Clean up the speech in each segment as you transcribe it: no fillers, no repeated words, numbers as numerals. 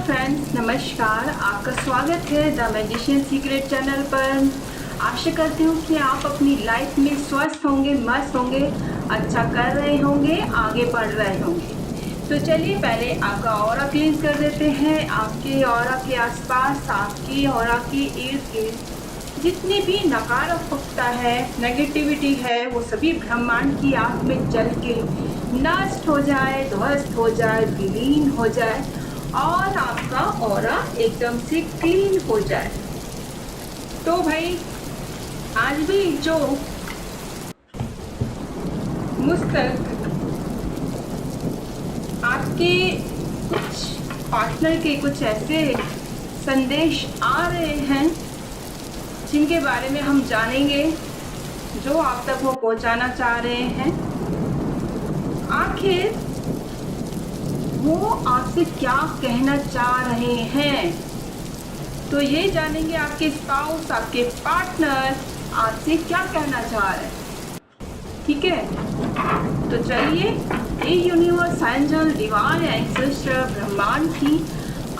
Friends, नमस्कार। आपका स्वागत है द मैजिशियन सीक्रेट चैनल पर। आशा करती हूँ कि आप अपनी लाइफ में स्वस्थ होंगे, मस्त होंगे, अच्छा कर रहे होंगे, आगे बढ़ रहे होंगे। तो चलिए पहले आपका ऑरा क्लींस कर देते हैं। आपके ऑरा के आसपास, आपकी ऑरा के इर्द गिर्द जितनी भी नकारात्मकता है, नेगेटिविटी है, वो सभी ब्रह्मांड की आग में जल के नष्ट हो जाए, ध्वस्त हो जाए, विलीन हो जाए और आपका ऑरा एकदम से क्लीन हो जाए। तो भाई आज भी जो मुझ तक आपके कुछ पार्टनर के कुछ ऐसे संदेश आ रहे हैं जिनके बारे में हम जानेंगे, जो आप तक वो पहुंचाना चाह रहे हैं। आखिर वो आपसे क्या कहना चाह रहे हैं, तो ये जानेंगे आपके स्पाउस, आपके पार्टनर आपसे क्या कहना चाह रहे हैं। ठीक है, तो चलिए ये यूनिवर्स, एंजल, डिवाइन एंसेस्टर, ब्रह्मांड की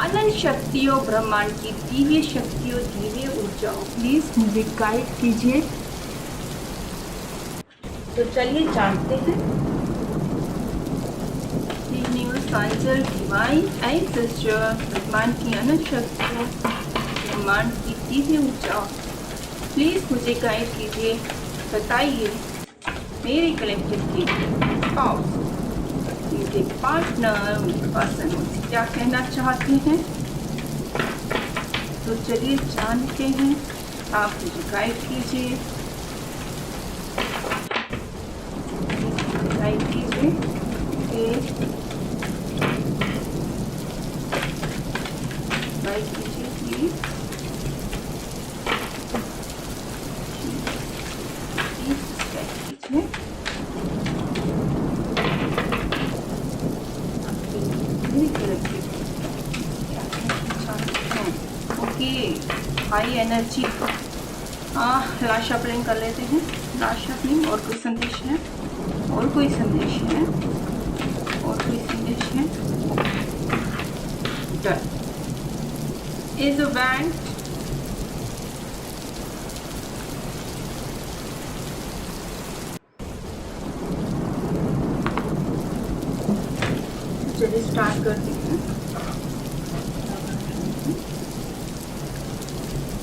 अनंत शक्तियों, ब्रह्मांड की दिव्य शक्तियों, दिव्य ऊर्जाओं, प्लीज मुझे गाइड कीजिए। तो चलिए जानते हैं एंजल, डिवाइन एंसेस्टर, ब्रह्मांड की अनंत शक्तियों, ब्रह्मांड की दिव्य ऊर्जाओं, प्लीज मुझे गाइड कीजिए। बताइए मेरे कलेक्टिव की स्पाउस, उनके पार्टनर, उनके पर्सन मुझसे क्या कहना चाहते हैं। तो चलिए जानते हैं, आप मुझे गाइड कीजिए, गाइड कीजिए। गाइड कीजिए please. High energy last shuffling कर लेते हैं। Last shuffling. और कोई संदेश है? और कोई संदेश है? और कोई संदेश है? डन। इज अ बैंड चलिए स्टार्ट करते हैं।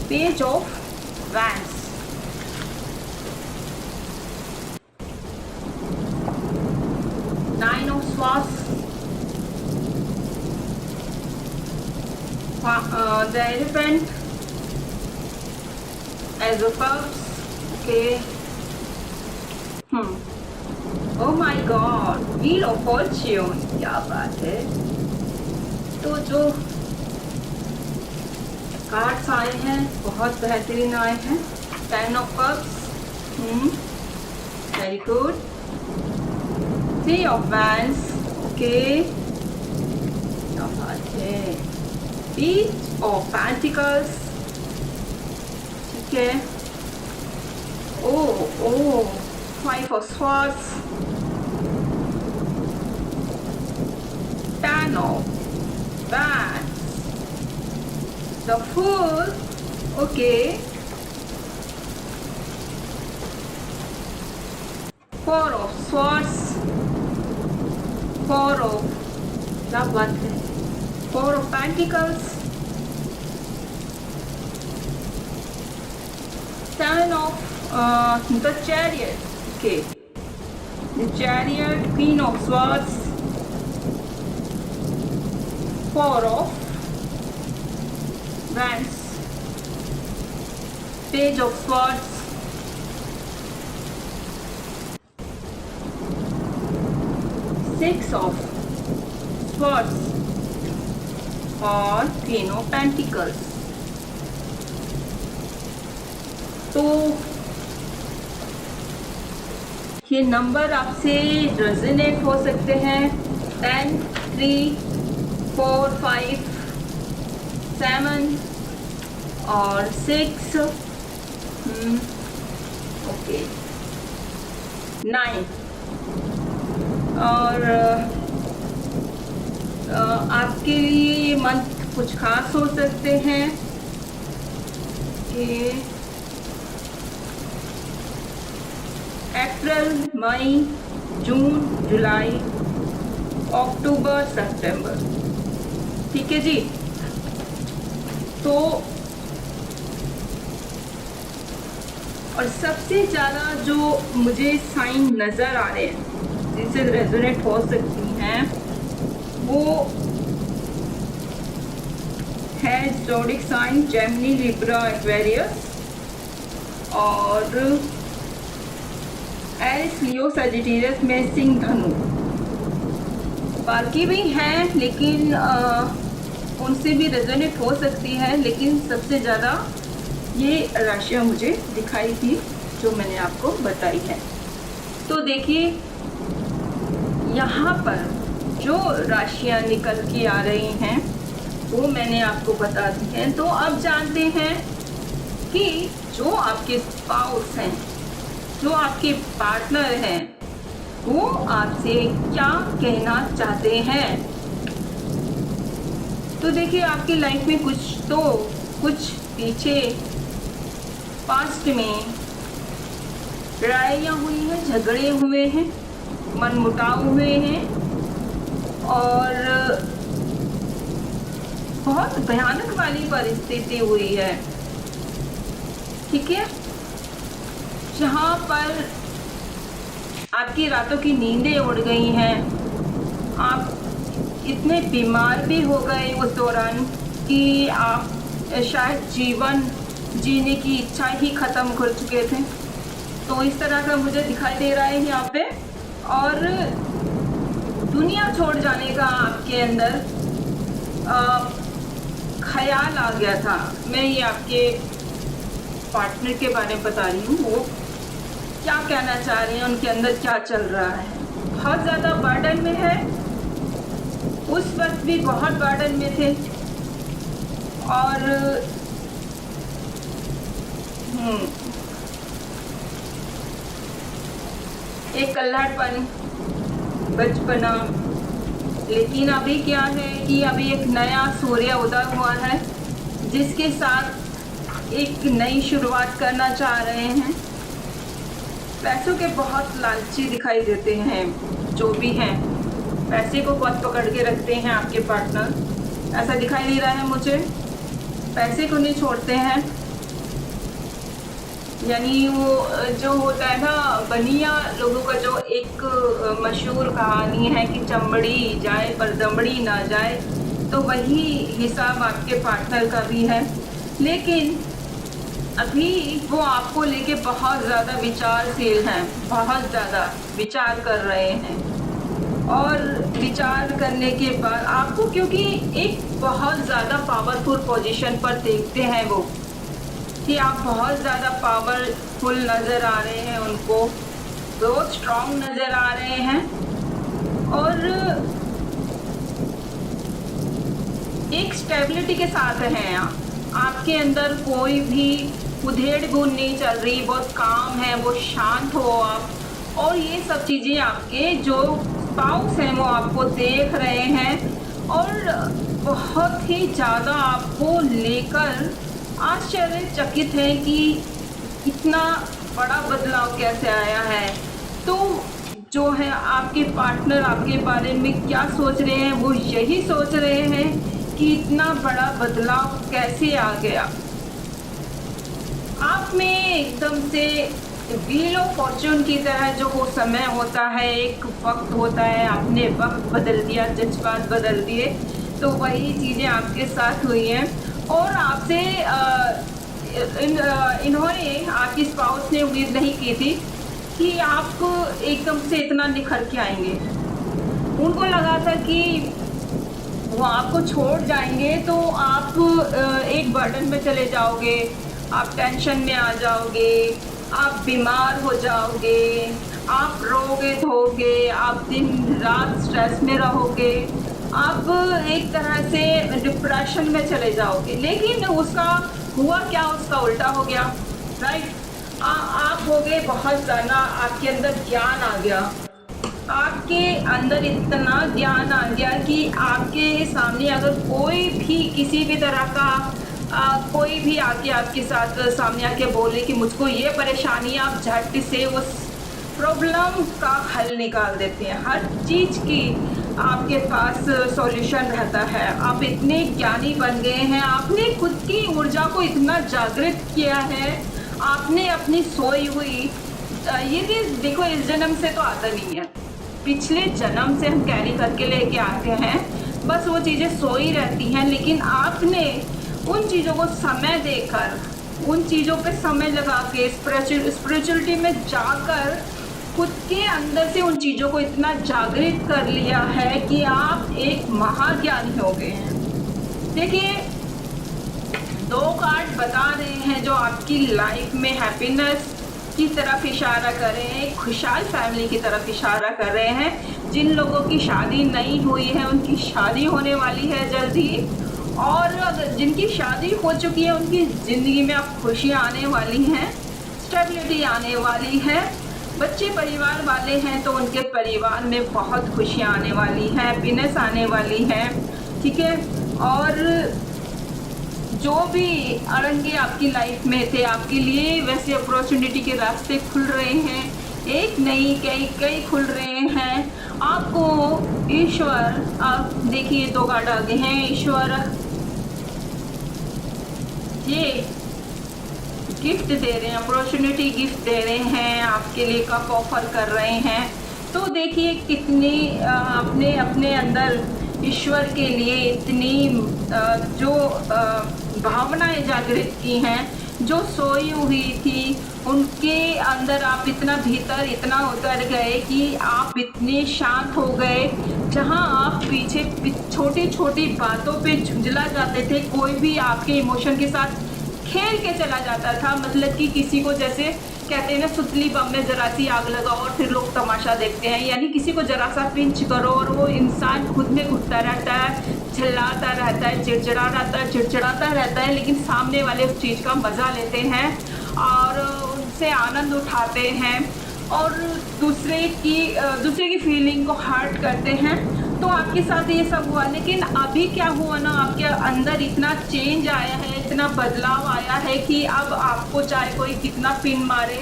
Page of wands, nine of स्वास, the elephant as a cups. Okay. Oh my God, wheel of fortune, क्या बात है। तो जो कार्ड्स आए हैं बहुत बेहतरीन आए हैं। 10 of cups, very good. 3 of wands, okay, क्या बात है। Page of Pentacles, ठीक है। ओ 5 of swords, 10 of wands, the Fool, okay, 4 of swords, 4 of, क्या बात है, 4 of Pentacles, 7 of the Chariot, okay, the Chariot, Queen of Swords, 4 of Wands, Page of Swords, 6 of Swords और Queen of Pentacles। तो ये number आपसे resonate हो सकते हैं। 10, 3, 4, 5, 7 और 6, ओके, 9। और आपके लिए ये मंथ कुछ खास सोच सकते हैं कि अप्रैल, मई, जून, जुलाई, अक्टूबर, सितंबर। ठीक है जी। तो और सबसे ज़्यादा जो मुझे साइन नज़र आ रहे हैं जिनसे रेजोनेट हो सकती हैं वो है zodiac sign Gemini, Libra, Aquarius और एरिस, लियो, सजिटेरियस में सिंह, धनु। बाकी भी हैं लेकिन उनसे भी रेजोनेट हो सकती है, लेकिन सबसे ज़्यादा ये राशियाँ मुझे दिखाई थी जो मैंने आपको बताई है। तो देखिए यहाँ पर जो राशियाँ निकल के आ रही हैं वो मैंने आपको बता दी हैं। तो अब जानते हैं कि जो आपके स्पाउस हैं, जो आपके पार्टनर हैं, वो आपसे क्या कहना चाहते हैं। तो देखिए आपकी लाइफ में कुछ पीछे पास्ट में लड़ाइयाँ हुई हैं, झगड़े हुए हैं, मनमुटाव हुए हैं और बहुत भयानक वाली परिस्थिति हुई है। ठीक है, जहाँ पर आपकी रातों की नींदें उड़ गई हैं, आप इतने बीमार भी हो गए उस दौरान कि आप शायद जीवन जीने की इच्छा ही ख़त्म कर चुके थे। तो इस तरह का मुझे दिखाई दे रहा है यहाँ पे। और दुनिया छोड़ जाने का आपके अंदर ख्याल आ गया था। मैं ये आपके पार्टनर के बारे में बता रही हूँ, वो क्या कहना चाह रहे हैं, उनके अंदर क्या चल रहा है। बहुत ज़्यादा बर्डन में है, उस वक्त भी बहुत बर्डन में थे और एक कल्लाड़पन, बचपना। लेकिन अभी क्या है कि अभी एक नया सूर्य उदय हुआ है जिसके साथ एक नई शुरुआत करना चाह रहे हैं। पैसों के बहुत लालची दिखाई देते हैं, जो भी हैं पैसे को बहुत पकड़ के रखते हैं आपके पार्टनर, ऐसा दिखाई दे रहा है मुझे। पैसे को नहीं छोड़ते हैं, यानी वो जो होता है ना बनिया लोगों का, जो एक मशहूर कहानी है कि चमड़ी जाए पर दमड़ी ना जाए, तो वही हिसाब आपके पार्टनर का भी है। लेकिन अभी वो आपको लेके बहुत ज़्यादा विचारशील हैं, बहुत ज़्यादा विचार कर रहे हैं और विचार करने के बाद आपको, क्योंकि एक बहुत ज़्यादा पावरफुल पोजीशन पर देखते हैं वो कि आप बहुत ज़्यादा पावरफुल नज़र आ रहे हैं उनको, बहुत स्ट्रॉन्ग नज़र आ रहे हैं और एक स्टेबिलिटी के साथ हैं। आपके अंदर कोई भी उधेड़ बुन नहीं चल रही, बहुत काम है, वो शांत हो आप। और ये सब चीज़ें आपके जो स्पाउस हैं वो आपको देख रहे हैं और बहुत ही ज़्यादा आपको लेकर आश्चर्यचकित है कि इतना बड़ा बदलाव कैसे आया है। तो जो है आपके पार्टनर आपके बारे में क्या सोच रहे हैं, वो यही सोच रहे हैं कि इतना बड़ा बदलाव कैसे आ गया आप में एकदम से। व्हील ऑफ फॉर्चून की तरह जो वो समय होता है, एक वक्त होता है, आपने वक्त बदल दिया, जज्बात बदल दिए, तो वही चीज़ें आपके साथ हुई हैं। और आपसे इन्होंने, आपकी स्पाउस ने उम्मीद नहीं की थी कि आप एकदम से इतना निखर के आएंगे। उनको लगा था कि वो आपको छोड़ जाएंगे तो आप एक बर्डन में चले जाओगे, आप टेंशन में आ जाओगे, आप बीमार हो जाओगे, आप रोगे धोगे, आप दिन रात स्ट्रेस में रहोगे, आप एक तरह से डिप्रेशन में चले जाओगे। लेकिन उसका हुआ क्या, उसका उल्टा हो गया, राइट। आप हो गए बहुत ज़्यादा, आपके अंदर ज्ञान आ गया, आपके अंदर इतना ज्ञान आ गया कि आपके सामने अगर कोई भी किसी भी तरह का कोई भी आके आपके साथ सामने आके बोले कि मुझको ये परेशानी, आप झट से उस प्रॉब्लम का हल निकाल देते हैं। हर चीज़ की आपके पास सॉल्यूशन रहता है। आप इतने ज्ञानी बन गए हैं, आपने खुद की ऊर्जा को इतना जागृत किया है। आपने अपनी सोई हुई ये चीज़ देखो, इस जन्म से तो आता नहीं है, पिछले जन्म से हम कैरी करके लेके आते हैं। बस वो चीज़ें सोई रहती हैं, लेकिन आपने उन चीज़ों को समय देकर, उन चीज़ों पे समय लगा के स्पिरिचुअलिटी में जाकर खुद के अंदर से उन चीज़ों को इतना जागृत कर लिया है कि आप एक महाज्ञानी हो गए हैं। देखिए, 2 कार्ड बता रहे हैं जो आपकी लाइफ में हैप्पीनेस की तरफ इशारा कर रहे हैं, खुशहाल फैमिली की तरफ इशारा कर रहे हैं। जिन लोगों की शादी नहीं हुई है उनकी शादी होने वाली है जल्दी, और अगर जिनकी शादी हो चुकी है उनकी ज़िंदगी में अब खुशियाँ आने वाली हैं, स्टेबिलिटी आने वाली है। बच्चे परिवार वाले हैं तो उनके परिवार में बहुत खुशियाँ आने वाली हैं, हैप्पीनेस आने वाली है, ठीक है। और जो भी अड़ंगे आपकी लाइफ में थे, आपके लिए वैसे अपॉर्चुनिटी के रास्ते खुल रहे हैं, एक नहीं कई खुल रहे हैं आपको। ईश्वर, आप देखिए 2 कार्ड आगे हैं। ईश्वर ये गिफ्ट दे रहे हैं, अपॉर्चुनिटी गिफ्ट दे रहे हैं, आपके लिए कप ऑफर कर रहे हैं। तो देखिए कितनी आपने अपने अंदर ईश्वर के लिए इतनी जो भावनाएं जागृत की हैं, जो सोई हुई थी उनके अंदर आप इतना भीतर इतना उतर गए कि आप इतने शांत हो गए। जहां आप पीछे छोटी छोटी बातों पे झुंझला जाते थे, कोई भी आपके इमोशन के साथ खेल के चला जाता था, मतलब कि किसी को जैसे कहते हैं ना, सुतली बम में ज़रा सी आग लगाओ और फिर लोग तमाशा देखते हैं, यानी किसी को ज़रा सा पिंच करो और वो इंसान खुद में घुटता रहता है, चिल्लाता रहता है, चिड़चिड़ाता रहता है, लेकिन सामने वाले उस चीज़ का मज़ा लेते हैं और उनसे आनंद उठाते हैं और दूसरे की फीलिंग को हर्ट करते हैं। तो आपके साथ ये सब हुआ, लेकिन अभी क्या हुआ ना, आपके अंदर इतना चेंज आया है, इतना बदलाव आया है कि अब आपको चाहे कोई कितना पिन मारे,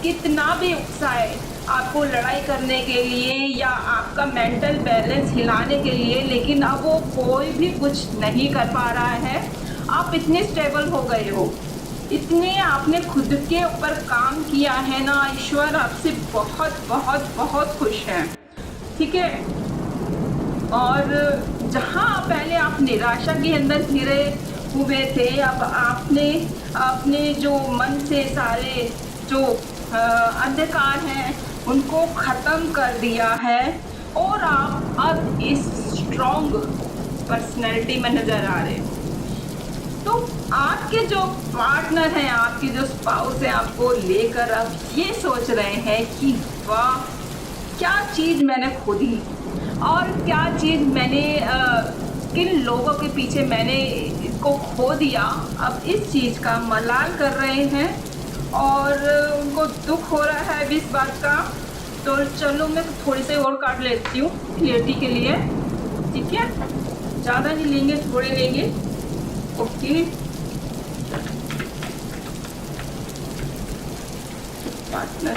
कितना भी उकसाए आपको लड़ाई करने के लिए या आपका मेंटल बैलेंस हिलाने के लिए, लेकिन अब वो कोई भी कुछ नहीं कर पा रहा है। आप इतने स्टेबल हो गए हो, इतने आपने खुद के ऊपर काम किया है ना, ईश्वर आपसे बहुत बहुत बहुत खुश है, ठीक है। और जहाँ पहले आप निराशा के अंदर घिरे हुए थे, अब आपने अपने जो मन से सारे जो अंधकार हैं उनको ख़त्म कर दिया है और आप अब इस स्ट्रॉन्ग पर्सनैलिटी में नज़र आ रहे हो। तो आपके जो पार्टनर हैं, आपके जो स्पाउस हैं, आपको लेकर अब ये सोच रहे हैं कि वाह, क्या चीज़ मैंने खो दी और क्या चीज़ मैंने किन लोगों के पीछे मैंने इसको खो दिया। अब इस चीज़ का मलाल कर रहे हैं और उनको दुख हो रहा है इस बात का। तो चलो मैं थोड़ी सी और काट लेती हूँ क्लियरिटी के लिए, ठीक है। ज़्यादा नहीं लेंगे, थोड़े लेंगे, ओके। पार्टनर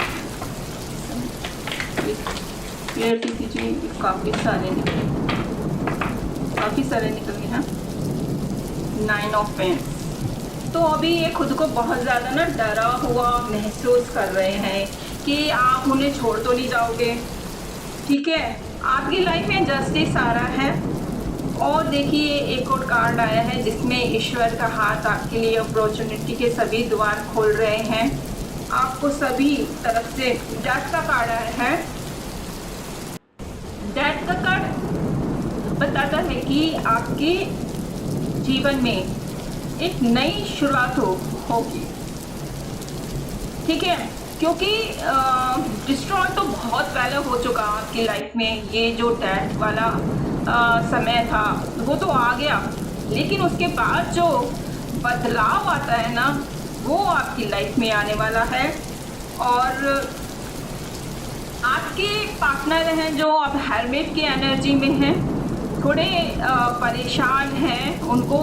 क्लियरिटी कीजिए, काफ़ी सारे निकले हैं। 9 ऑफ पेंस। तो अभी ये खुद को बहुत ज़्यादा ना डरा हुआ महसूस कर रहे हैं कि आप उन्हें छोड़ तो नहीं जाओगे, ठीक है। आपकी लाइफ में जस्टिस आ रहा है और देखिए एक और कार्ड आया है जिसमें ईश्वर का हाथ आपके लिए अपॉर्चुनिटी के सभी द्वार खोल रहे हैं। आपको सभी तरफ से डेथ का कार्ड आया है। डेथ का कार्ड बताता है कि आपके जीवन में एक नई शुरुआत होगी, ठीक है। क्योंकि डिस्ट्रॉय तो बहुत पहले हो चुका आपकी लाइफ में, ये जो डेथ वाला समय था वो तो आ गया, लेकिन उसके बाद जो बदलाव आता है ना, वो आपकी लाइफ में आने वाला है। और आपके पार्टनर हैं जो अब हेलमेट की एनर्जी में हैं, थोड़े परेशान हैं, उनको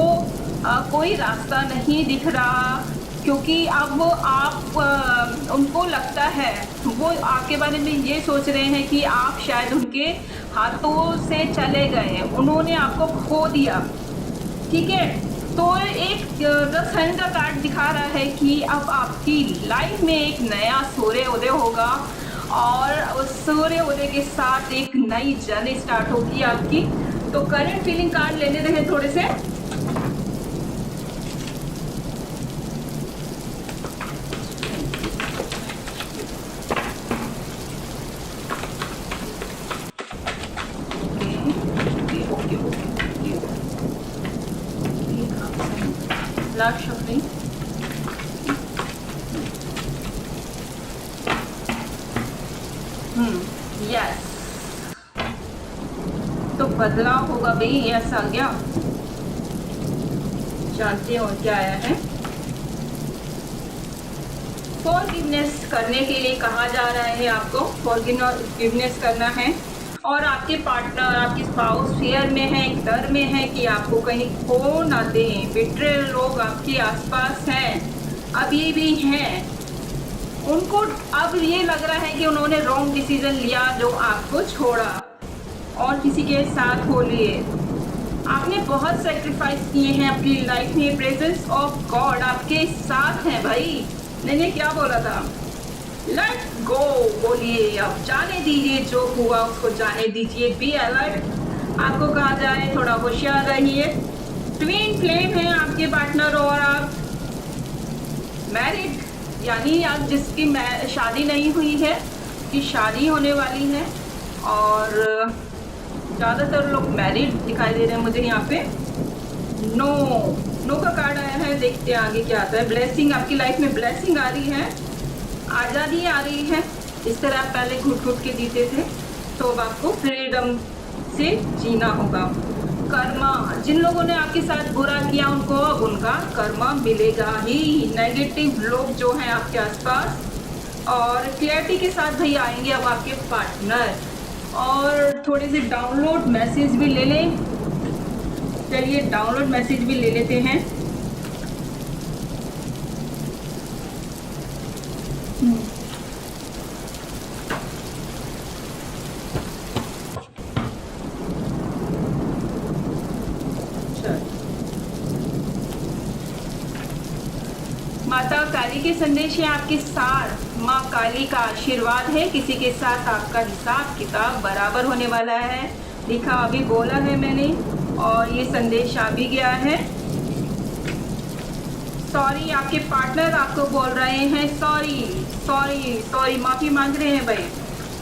कोई रास्ता नहीं दिख रहा, क्योंकि अब आप उनको लगता है, वो आपके बारे में ये सोच रहे हैं कि आप शायद उनके हाथों से चले गए, उन्होंने आपको खो दिया। ठीक है, तो एक द सन का कार्ड दिखा रहा है कि अब आपकी लाइफ में एक नया सूर्योदय होगा और उस सूर्योदय के साथ एक नई जर्नी स्टार्ट होगी आपकी। तो करंट फीलिंग कार्ड लेने रहे थोड़े से। Last shuffling. यस, तो बदलाव होगा भाई, यस आ गया। जानते हो क्या आया है? फॉरगिवनेस करने के लिए कहा जा रहा है, आपको फॉरगिवनेस करना है। और आपके पार्टनर, आपकी स्पाउस फेयर में है, एक डर में है कि आपको कहीं खो ना दें। बिट्रेयल लोग आपके आसपास हैं, अभी भी हैं। उनको अब ये लग रहा है कि उन्होंने रॉन्ग डिसीजन लिया जो आपको छोड़ा और किसी के साथ हो लिए। आपने बहुत सेक्रीफाइस किए हैं अपनी लाइफ में। प्रेजेंस ऑफ गॉड आपके साथ है भाई। मैंने क्या बोला था? लेट गो बोलिए, अब जाने दीजिए, जो हुआ उसको जाने दीजिए। बी अलर्ट, आपको कहा जाए थोड़ा होशियार रहिए। ट्विन फ्लेम है आपके पार्टनर और आप मैरिड, यानी आप जिसकी शादी नहीं हुई है कि शादी होने वाली है। और ज़्यादातर लोग मैरिड दिखाई दे रहे हैं मुझे यहाँ पे। नो का कार्ड आया है, देखते हैं आगे क्या आता है। ब्लेसिंग, आपकी लाइफ में ब्लेसिंग आ रही है, आज़ादी आ रही है। इस तरह आप पहले घुट घुट के जीते थे, तो अब आपको फ्रीडम से जीना होगा। कर्मा, जिन लोगों ने आपके साथ बुरा किया उनको अब उनका कर्मा मिलेगा ही। नेगेटिव लोग जो हैं आपके आसपास, और क्लैरिटी के साथ भाई आएंगे अब आपके पार्टनर। और थोड़े से डाउनलोड मैसेज भी ले लें। चलिए डाउनलोड मैसेज भी ले लेते हैं। माता काली के संदेश है आपके साथ। माँ काली का आशीर्वाद है, किसी के साथ आपका हिसाब किताब बराबर होने वाला है। लिखा अभी बोला है मैंने, और ये संदेश आ भी गया है। सॉरी, आपके पार्टनर आपको बोल रहे हैं सॉरी सॉरी सॉरी, माफ़ी मांग रहे हैं भाई।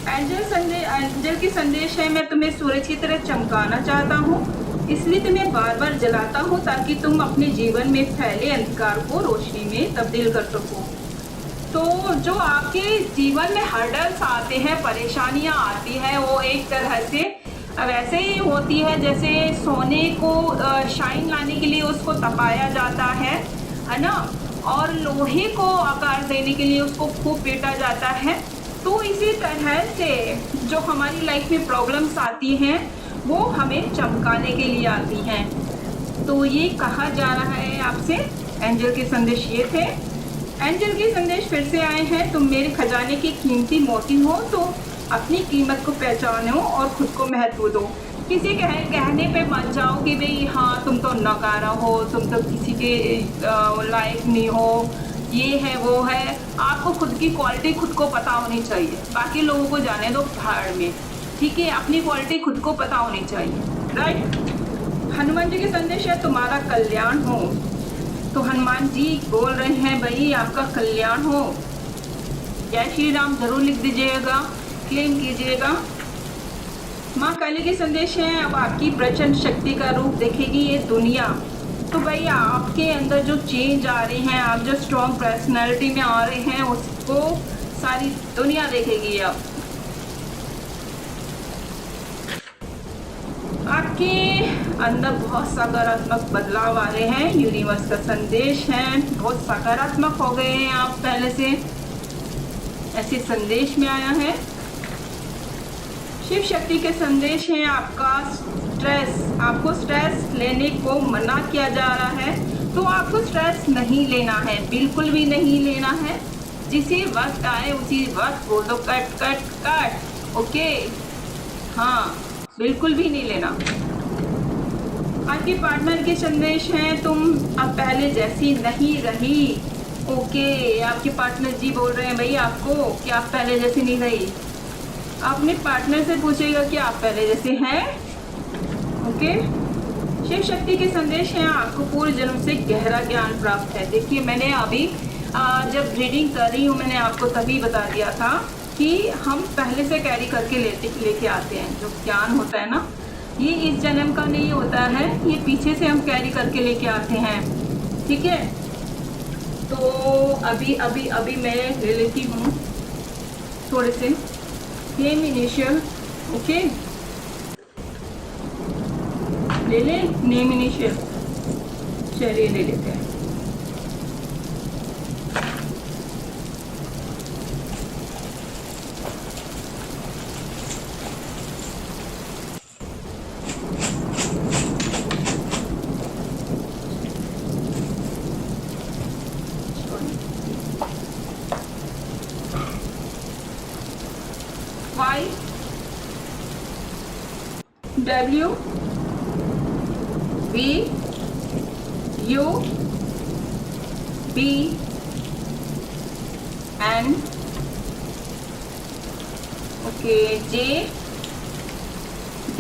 एंजल की संदेश है, मैं तुम्हें सूरज की तरह चमकाना चाहता हूँ, इसलिए तुम्हें बार बार जलाता हूँ ताकि तुम अपने जीवन में फैले अंधकार को रोशनी में तब्दील कर सको। तो जो आपके जीवन में हर्डल्स आते हैं, परेशानियाँ आती हैं, वो एक तरह से वैसे ही होती है जैसे सोने को शाइन लाने के लिए उसको तपाया जाता है ना, और लोहे को आकार देने के लिए उसको खूब पीटा जाता है। तो इसी तरह से जो हमारी लाइफ में प्रॉब्लम्स आती हैं वो हमें चमकाने के लिए आती हैं। तो ये कहा जा रहा है आपसे। एंजल के संदेश ये थे। एंजल के संदेश फिर से आए हैं, तुम मेरे खजाने की कीमती मोती हो, तो अपनी कीमत को पहचानो और खुद को महत्व दो। किसी कहने पे मत जाओ कि भाई हाँ तुम तो नकारा हो, तुम तो किसी के लायक नहीं हो, ये है वो है। आपको खुद की क्वालिटी खुद को पता होनी चाहिए, बाकी लोगों को जाने दो भाड़ में। ठीक है, अपनी क्वालिटी खुद को पता होनी चाहिए, राइट। हनुमान जी के संदेश है तुम्हारा कल्याण हो, तो हनुमान जी बोल रहे हैं भाई आपका कल्याण हो। जय श्री राम जरूर लिख दीजिएगा, क्लेम कीजिएगा। माँ काली के संदेश है, अब आपकी प्रचंड शक्ति का रूप देखेगी ये दुनिया। तो भाई आपके अंदर जो चेंज आ रहे हैं, आप जो स्ट्रॉन्ग पर्सनैलिटी में आ रहे हैं, उसको सारी दुनिया देखेगी। अब आपके अंदर बहुत सकारात्मक बदलाव आ रहे हैं, यूनिवर्स का संदेश है। बहुत सकारात्मक हो गए हैं आप पहले से, ऐसे संदेश में आया है। शिव शक्ति के संदेश हैं आपको स्ट्रेस लेने को मना किया जा रहा है, तो आपको स्ट्रेस नहीं लेना है, बिल्कुल भी नहीं लेना है। जिसी वक्त आए उसी वक्त बोल दो कट कट कट, ओके। हाँ, बिल्कुल भी नहीं लेना। आपके पार्टनर के संदेश हैं, तुम अब पहले जैसी नहीं रही, ओके। आपके पार्टनर जी बोल रहे हैं भाई आपको कि आप पहले जैसी नहीं रही। अपने पार्टनर से पूछेगा कि आप पहले जैसे हैं, ओके। शिव शक्ति के संदेश हैं, आपको पूर्व जन्म से गहरा ज्ञान प्राप्त है। देखिए, मैंने अभी जब रीडिंग कर रही हूँ मैंने आपको तभी बता दिया था कि हम पहले से कैरी करके लेके आते हैं। जो ज्ञान होता है ना, ये इस जन्म का नहीं होता है, ये पीछे से हम कैरी करके लेके आते हैं, ठीक है। तो अभी मैं ले लेती हूँ थोड़े से नेम इनिशियल, ओके। ले लें नेम इनिशियल, चलिए ले लेते हैं। Y W V U B N, okay, J D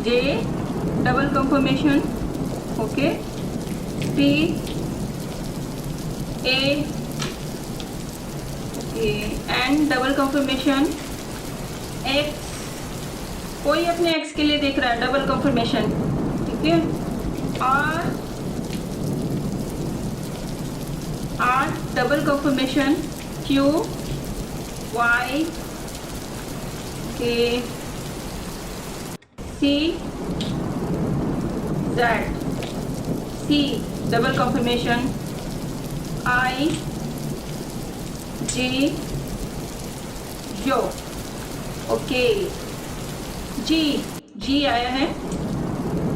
J double confirmation, okay, P A, okay, N double confirmation, X, कोई अपने X के लिए देख रहा है डबल कंफर्मेशन, ठीक है। R double confirmation, Q Y, okay, C Z double confirmation, I J यो, ओके। जी आया है,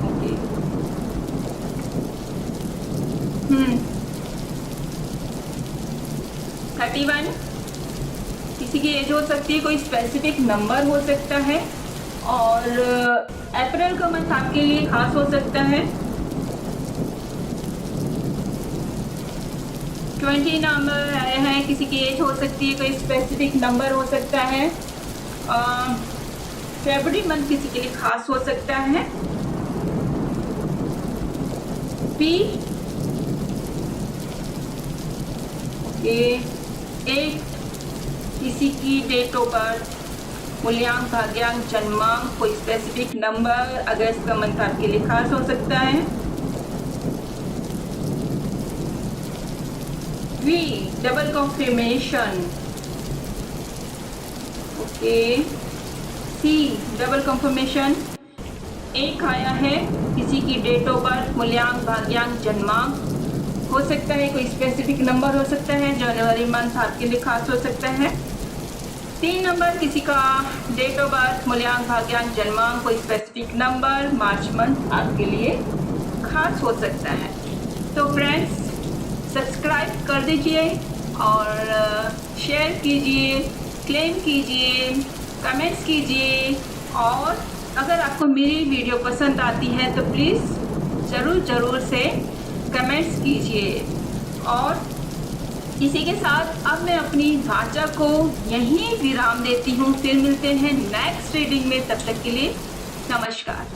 ओके। 31, किसी की एज हो सकती है, कोई स्पेसिफिक नंबर हो सकता है, और अप्रैल का मंथ आपके लिए खास हो सकता है। 20 नंबर आया है, किसी की एज हो सकती है, कोई स्पेसिफिक नंबर हो सकता है। फरवरी मंथ किसी के लिए खास हो सकता है। P, okay. 8, किसी की डेट ऑफ बर्थ, मूल्यांक, भाग्यांक, जन्मांक, कोई स्पेसिफिक नंबर अगस्त का मंथ आपके लिए खास हो सकता है। V double conformation, okay. C double conformation, 1 आया है, किसी की डेट ऑफ बर्थ, मूल्यांक, भाग्यांक, जन्मांक हो सकता है, कोई स्पेसिफिक नंबर हो सकता है, जनवरी मंथ आपके लिए खास हो सकता है। 3 नंबर, किसी का डेट ऑफ बर्थ, मूल्यांक, भाग्यांक, जन्मांक, कोई स्पेसिफिक नंबर, मार्च मंथ आपके लिए खास हो सकता है। तो फ्रेंड्स, सब्सक्राइब कर दीजिए और शेयर कीजिए, क्लेम कीजिए, कमेंट्स कीजिए, और अगर आपको मेरी वीडियो पसंद आती है तो प्लीज़ ज़रूर से कमेंट्स कीजिए। और इसी के साथ अब मैं अपनी वाचा को यहीं विराम देती हूँ, फिर मिलते हैं नेक्स्ट रीडिंग में। तब तक के लिए नमस्कार।